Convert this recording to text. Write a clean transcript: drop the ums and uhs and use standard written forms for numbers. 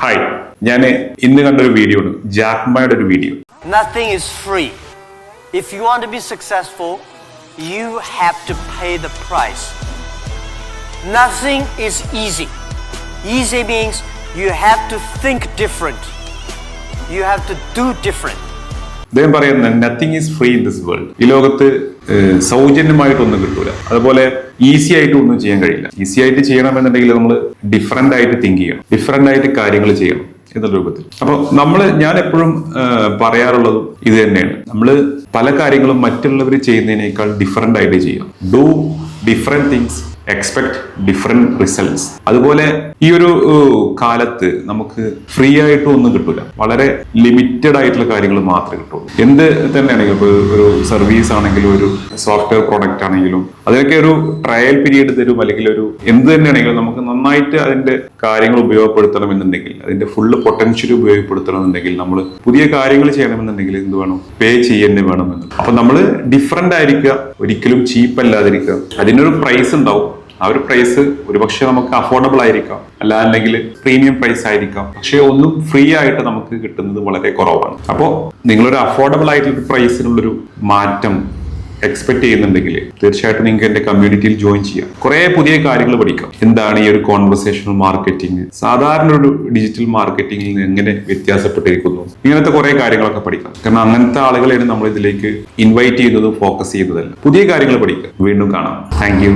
Hi, ഞാൻ ഇന്ന് കണ്ടൊരു വീഡിയോ ആണ്, ജാക്മയുടെ ഒരു video. Nothing is free. If you want to be successful, you have to pay the price. Nothing is easy. Easy means you have to think different. You have to do different. അദ്ദേഹം പറയുന്നത് nothing is free in this world. ഈ ലോകത്ത് സൗജന്യമായിട്ടൊന്നും കിട്ടൂല, അതുപോലെ easy ആയിട്ട് ഒന്നും ചെയ്യാൻ കഴിയില്ല. ഈസി ആയിട്ട് ചെയ്യണമെന്നുണ്ടെങ്കിൽ നമ്മൾ ഡിഫറെന്റ് ആയിട്ട് തിങ്ക് ചെയ്യണം, ഡിഫറെന്റ് ആയിട്ട് കാര്യങ്ങൾ ചെയ്യണം എന്നുള്ള രൂപത്തിൽ. അപ്പൊ ഞാൻ എപ്പോഴും പറയാറുള്ളതും ഇത് തന്നെയാണ്. നമ്മൾ പല കാര്യങ്ങളും മറ്റുള്ളവർ ചെയ്യുന്നതിനേക്കാൾ ഡിഫറെന്റ് ആയിട്ട് ചെയ്യാം. Do different things, expect different results. അതുപോലെ ഈ ഒരു കാലത്ത് നമുക്ക് ഫ്രീ ആയിട്ടും ഒന്നും കിട്ടൂല, വളരെ ലിമിറ്റഡ് ആയിട്ടുള്ള കാര്യങ്ങൾ മാത്രമേ കിട്ടുള്ളൂ. എന്ത് തന്നെയാണെങ്കിലും, ഇപ്പോൾ ഒരു സർവീസ് ആണെങ്കിലും ഒരു സോഫ്റ്റ്വെയർ പ്രോഡക്റ്റ് ആണെങ്കിലും അതിനൊക്കെ ഒരു ട്രയൽ പീരീഡ് തരും, അല്ലെങ്കിൽ ഒരു എന്ത് തന്നെയാണെങ്കിലും നമുക്ക് നന്നായിട്ട് അതിന്റെ കാര്യങ്ങൾ ഉപയോഗപ്പെടുത്തണമെന്നുണ്ടെങ്കിൽ, അതിന്റെ ഫുള്ള് പൊട്ടൻഷ്യൽ ഉപയോഗപ്പെടുത്തണമെന്നുണ്ടെങ്കിൽ, നമ്മൾ പുതിയ കാര്യങ്ങൾ ചെയ്യണമെന്നുണ്ടെങ്കിൽ എന്ത് വേണം? പേ ചെയ്യുന്നേ വേണമെന്ന്. അപ്പൊ നമ്മൾ ഡിഫറെന്റ് ആയിരിക്കുക, ഒരിക്കലും ചീപ്പ് അല്ലാതിരിക്കുക. അതിനൊരു പ്രൈസ് ഉണ്ടാവും. ആ ഒരു പ്രൈസ് ഒരുപക്ഷെ നമുക്ക് അഫോർഡബിൾ ആയിരിക്കാം, അല്ലെങ്കിൽ പ്രീമിയം പ്രൈസ് ആയിരിക്കാം. പക്ഷെ ഒന്നും ഫ്രീ ആയിട്ട് നമുക്ക് കിട്ടുന്നത് വളരെ കുറവാണ്. അപ്പോൾ നിങ്ങളൊരു അഫോർഡബിൾ ആയിട്ടുള്ള പ്രൈസിനുള്ളൊരു മാറ്റം എക്സ്പെക്ട് ചെയ്യുന്നുണ്ടെങ്കിൽ തീർച്ചയായിട്ടും നിങ്ങൾക്ക് എന്റെ കമ്മ്യൂണിറ്റിയിൽ ജോയിൻ ചെയ്യാം. കുറെ പുതിയ കാര്യങ്ങൾ പഠിക്കാം. എന്താണ് ഈ ഒരു കോൺവെർസേഷണൽ മാർക്കറ്റിംഗ്, സാധാരണ ഒരു ഡിജിറ്റൽ മാർക്കറ്റിംഗിൽ നിന്ന് എങ്ങനെ വ്യത്യാസപ്പെട്ടിരിക്കുന്നു, ഇങ്ങനത്തെ കുറെ കാര്യങ്ങളൊക്കെ പഠിക്കാം. കാരണം അങ്ങനത്തെ ആളുകളെയാണ് നമ്മൾ ഇതിലേക്ക് ഇൻവൈറ്റ് ചെയ്യുന്നതും ഫോക്കസ് ചെയ്യുന്നതല്ല. പുതിയ കാര്യങ്ങൾ പഠിക്കാം. വീണ്ടും കാണാം. Thank you.